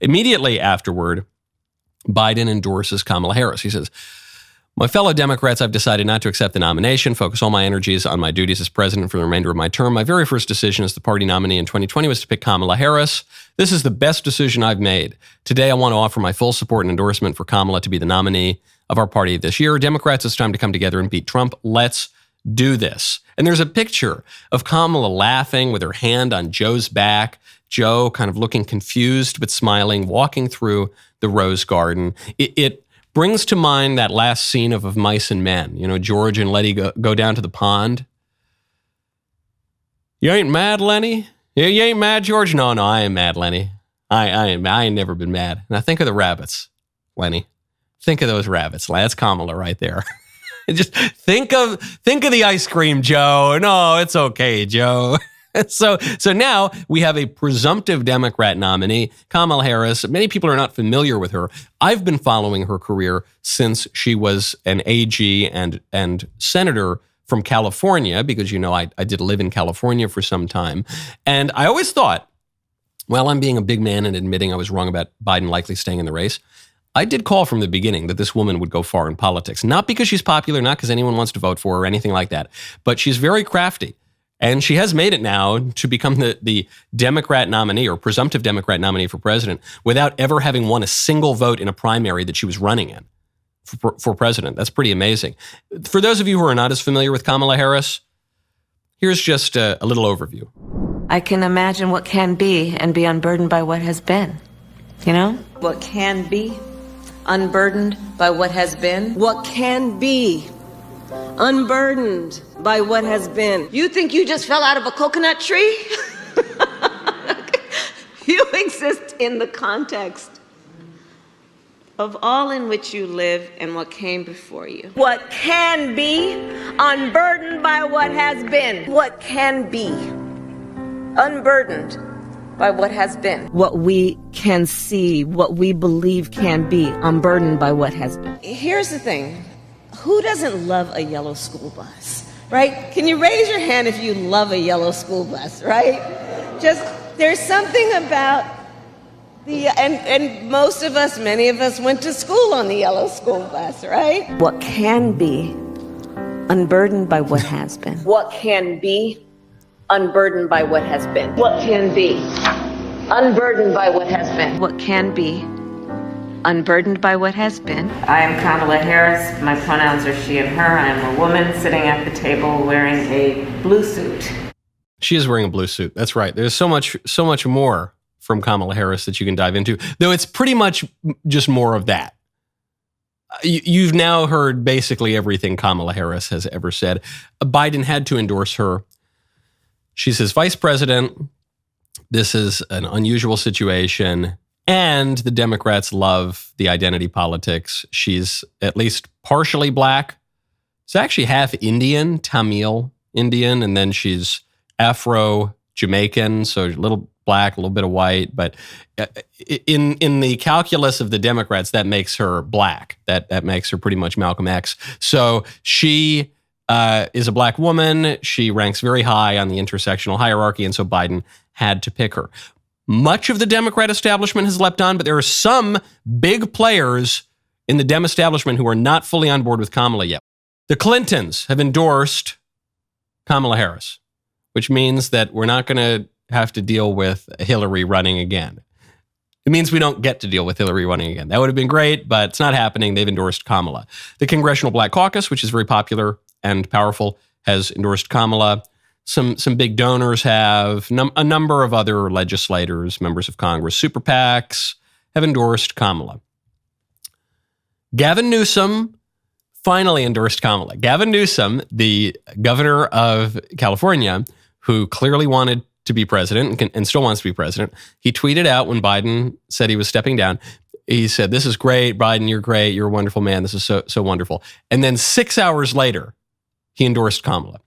Immediately afterward, Biden endorses Kamala Harris. He says, "My fellow Democrats, I've decided not to accept the nomination, focus all my energies on my duties as president for the remainder of my term. My very first decision as the party nominee in 2020 was to pick Kamala Harris. This is the best decision I've made. Today, I want to offer my full support and endorsement for Kamala to be the nominee of our party this year. Democrats, it's time to come together and beat Trump. Let's do this." And there's a picture of Kamala laughing with her hand on Joe's back. Joe kind of looking confused but smiling, walking through the Rose Garden. It brings to mind that last scene of Mice and Men. You know, George and Letty go down to the pond. "You ain't mad, Lenny? You ain't mad, George?" No, I ain't mad, Lenny. I ain't never been mad." Now think of the rabbits, Lenny. Think of those rabbits. That's Kamala right there. Just think of the ice cream, Joe. No, it's okay, Joe. So now we have a presumptive Democrat nominee, Kamala Harris. Many people are not familiar with her. I've been following her career since she was an AG and senator from California, because, you know, I did live in California for some time. And I always thought, well, I'm being a big man and admitting I was wrong about Biden likely staying in the race. I did call from the beginning that this woman would go far in politics, not because she's popular, not because anyone wants to vote for her or anything like that, but she's very crafty. And she has made it now to become the Democrat nominee or presumptive Democrat nominee for president without ever having won a single vote in a primary that she was running in for president. That's pretty amazing. For those of you who are not as familiar with Kamala Harris, here's just a little overview. I can imagine what can be and be unburdened by what has been. You know? What can be unburdened by what has been. What can be unburdened by what has been. You think you just fell out of a coconut tree? You exist in the context of all in which you live and what came before you. What can be unburdened by what has been. What can be unburdened by what has been. What we can see, what we believe can be unburdened by what has been. Here's the thing. Who doesn't love a yellow school bus, right? Can you raise your hand if you love a yellow school bus, right? Just, there's something about and most of us, many of us went to school on the yellow school bus, right? What can be unburdened by what has been. What can be unburdened by what has been. What can be unburdened by what has been. What can be unburdened by what has been. I am Kamala Harris. My pronouns are she and her. I am a woman sitting at the table wearing a blue suit. She is wearing a blue suit. That's right. There's so much more from Kamala Harris that you can dive into, though it's pretty much just more of that. You've now heard basically everything Kamala Harris has ever said. Biden had to endorse her. She's his vice president. This is an unusual situation. And the Democrats love the identity politics. She's at least partially black. She's actually half Indian, Tamil Indian, and then she's Afro-Jamaican, so a little black, a little bit of white. But in the calculus of the Democrats, that makes her black. That makes her pretty much Malcolm X. So she is a black woman. She ranks very high on the intersectional hierarchy, and so Biden had to pick her. Much of the Democrat establishment has leapt on, but there are some big players in the Dem establishment who are not fully on board with Kamala yet. The Clintons have endorsed Kamala Harris, which means that we're not going to have to deal with Hillary running again. It means we don't get to deal with Hillary running again. That would have been great, but it's not happening. They've endorsed Kamala. The Congressional Black Caucus, which is very popular and powerful, has endorsed Kamala. Some big donors have. A number of other legislators, members of Congress, super PACs have endorsed Kamala. Gavin Newsom finally endorsed Kamala. Gavin Newsom, the governor of California, who clearly wanted to be president and still wants to be president, he tweeted out when Biden said he was stepping down, he said, "This is great, Biden, you're great, you're a wonderful man, this is so wonderful." And then 6 hours later, he endorsed Kamala.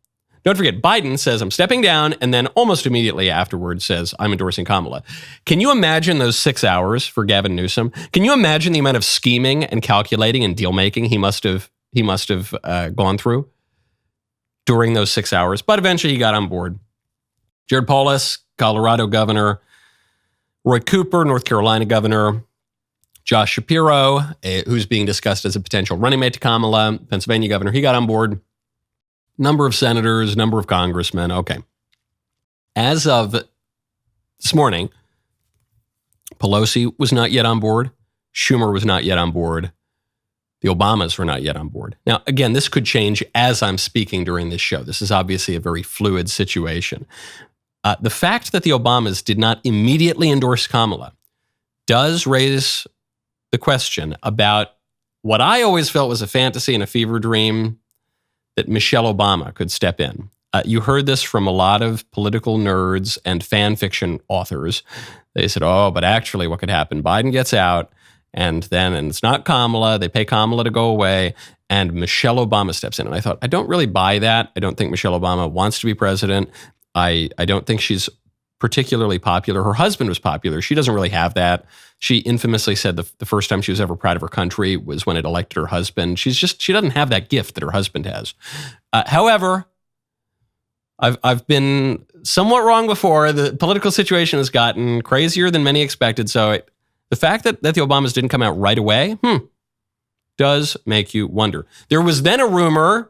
Don't forget, Biden says, "I'm stepping down," and then almost immediately afterwards says, "I'm endorsing Kamala." Can you imagine those 6 hours for Gavin Newsom? Can you imagine the amount of scheming and calculating and deal-making he must have gone through during those 6 hours? But eventually he got on board. Jared Polis, Colorado governor, Roy Cooper, North Carolina governor. Josh Shapiro, who's being discussed as a potential running mate to Kamala, Pennsylvania governor, he got on board. Number of senators, number of congressmen. Okay. As of this morning, Pelosi was not yet on board. Schumer was not yet on board. The Obamas were not yet on board. Now, again, this could change as I'm speaking during this show. This is obviously a very fluid situation. The fact that the Obamas did not immediately endorse Kamala does raise the question about what I always felt was a fantasy and a fever dream, that Michelle Obama could step in. You heard this from a lot of political nerds and fan fiction authors. They said, oh, but actually what could happen? Biden gets out, and it's not Kamala. They pay Kamala to go away, and Michelle Obama steps in. And I thought, I don't really buy that. I don't think Michelle Obama wants to be president. I don't think she's particularly popular. Her husband was popular. She doesn't really have that. She infamously said the first time she was ever proud of her country was when it elected her husband. She doesn't have that gift that her husband has. However, I've been somewhat wrong before. The political situation has gotten crazier than many expected. So the fact that the Obamas didn't come out right away, does make you wonder. There was then a rumor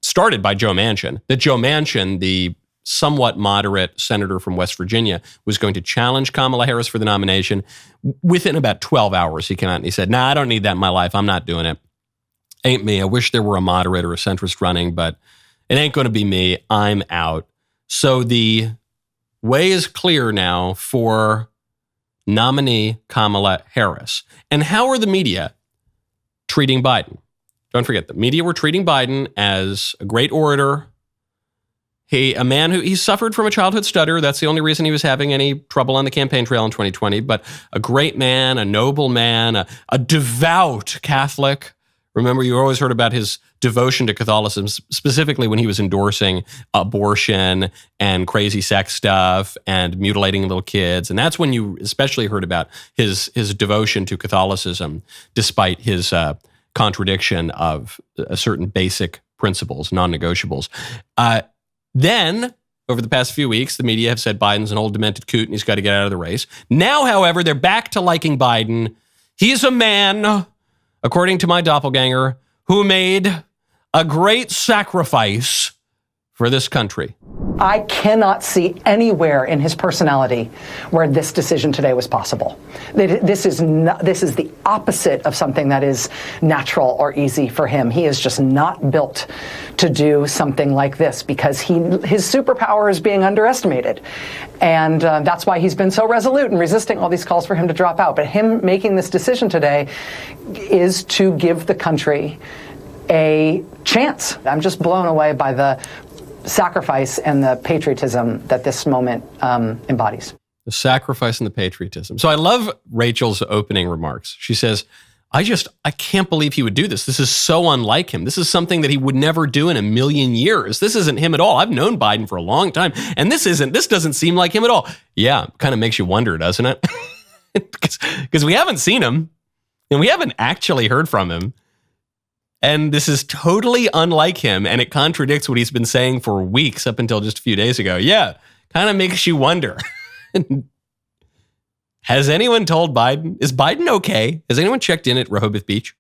started by Joe Manchin that Joe Manchin, the somewhat moderate senator from West Virginia, was going to challenge Kamala Harris for the nomination. Within about 12 hours, he came out and he said, nah, I don't need that in my life. I'm not doing it. Ain't me. I wish there were a moderate or a centrist running, but it ain't going to be me. I'm out. So the way is clear now for nominee Kamala Harris. And how are the media treating Biden? Don't forget, the media were treating Biden as a great orator, a man who he suffered from a childhood stutter. That's the only reason he was having any trouble on the campaign trail in 2020. But a great man, a noble man, a devout Catholic. Remember, you always heard about his devotion to Catholicism, specifically when he was endorsing abortion and crazy sex stuff and mutilating little kids. And that's when you especially heard about his devotion to Catholicism, despite his contradiction of certain basic principles, non-negotiables. Then, over the past few weeks, the media have said Biden's an old demented coot and he's got to get out of the race. Now, however, they're back to liking Biden. He's a man, according to my doppelganger, who made a great sacrifice for this country. I cannot see anywhere in his personality where this decision today was possible. This is the opposite of something that is natural or easy for him. He is just not built to do something like this because his superpower is being underestimated. And that's why he's been so resolute in resisting all these calls for him to drop out. But him making this decision today is to give the country a chance. I'm just blown away by the sacrifice and the patriotism that this moment embodies. The sacrifice and the patriotism. So I love Rachel's opening remarks. She says, I can't believe he would do this. This is so unlike him. This is something that he would never do in a million years. This isn't him at all. I've known Biden for a long time, and this doesn't seem like him at all. Yeah, kind of makes you wonder, doesn't it? Because we haven't seen him, and we haven't actually heard from him. And this is totally unlike him, and it contradicts what he's been saying for weeks up until just a few days ago. Yeah, kind of makes you wonder. Has anyone told Biden? Is Biden okay? Has anyone checked in at Rehoboth Beach?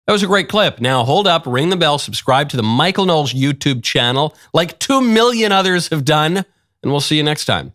That was a great clip. Now hold up, ring the bell, subscribe to the Michael Knowles YouTube channel like 2 million others have done, and we'll see you next time.